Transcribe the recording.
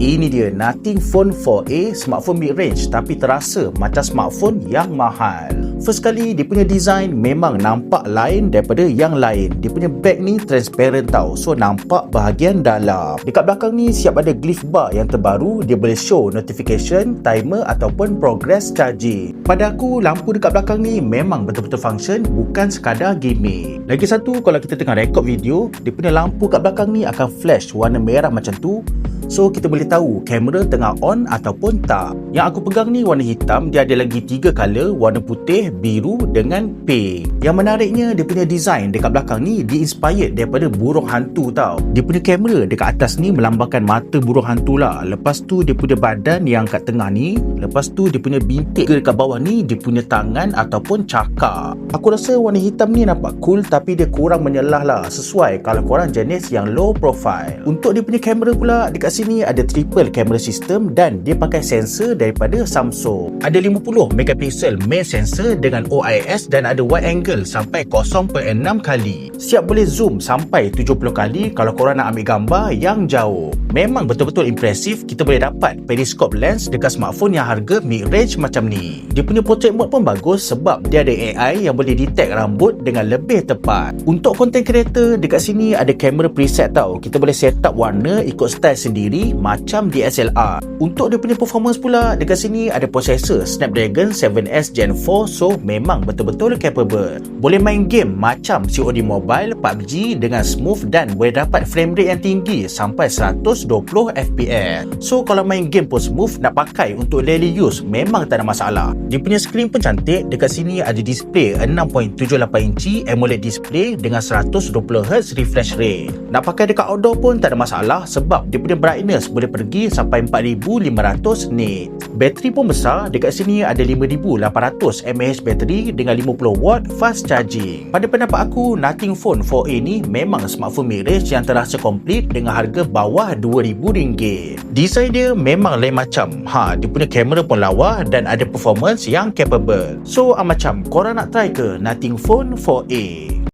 Ini dia Nothing Phone 4a, smartphone mid-range tapi terasa macam smartphone yang mahal. First kali, dia punya design memang nampak lain daripada yang lain. Dia punya back ni transparent tau, so nampak bahagian dalam. Dekat belakang ni siap ada glyph bar yang terbaru. Dia boleh show notification, timer ataupun progress charging. Pada aku, lampu dekat belakang ni memang betul-betul function, bukan sekadar gimmick. Lagi satu, kalau kita tengah record video, dia punya lampu kat belakang ni akan flash warna merah macam tu. So kita boleh tahu kamera tengah on ataupun tak. Yang aku pegang ni warna hitam. Dia ada lagi 3 color, warna putih, biru dengan pink. Yang menariknya, dia punya design dekat belakang ni di-inspired daripada burung hantu tau. Dia punya kamera dekat atas ni melambangkan mata burung hantu lah. Lepas tu dia punya badan yang kat tengah ni. Lepas tu dia punya bintik dekat bawah ni, dia punya tangan ataupun cakar. Aku rasa warna hitam ni nampak cool, tapi dia kurang menyelah lah, sesuai kalau korang jenis yang low profile. Untuk dia punya kamera pula, dekat sini ada triple camera system dan dia pakai sensor daripada Samsung. Ada 50 megapiksel main sensor dengan OIS dan ada wide angle sampai 0.6 kali. Siap boleh zoom sampai 70 kali kalau korang nak ambil gambar yang jauh. Memang betul-betul impresif. Kita boleh dapat periscope lens dekat smartphone yang harga mid-range macam ni. Dia punya portrait mode pun bagus sebab dia ada AI yang boleh detect rambut dengan lebih tepat. Untuk content creator, dekat sini ada kamera preset tau. Kita boleh set up warna ikut style sendiri macam DSLR. Untuk dia punya performance pula, dekat sini ada processor Snapdragon 7S Gen 4, so memang betul-betul capable. Boleh main game macam COD Mobile, PUBG dengan smooth dan boleh dapat frame rate yang tinggi sampai 120 FPS. So kalau main game pun smooth, nak pakai untuk daily use memang tak ada masalah. Dia punya screen pun cantik. Dekat sini ada display 6.78 inci AMOLED display dengan 120Hz refresh rate. Nak pakai dekat outdoor pun tak ada masalah sebab dia punya brightness boleh pergi sampai 4500 nit. Bateri pun besar. Dekat sini ada 5800 mAh bateri dengan 50W fast charging. Pada pendapat aku, Nothing Phone 4a ni memang smartphone mid-range yang terasa komplit dengan harga bawah RM2,000. Design dia memang lain macam. Dia punya kamera pun lawa dan ada performance yang capable. So macam korang nak try ke Nothing Phone 4a?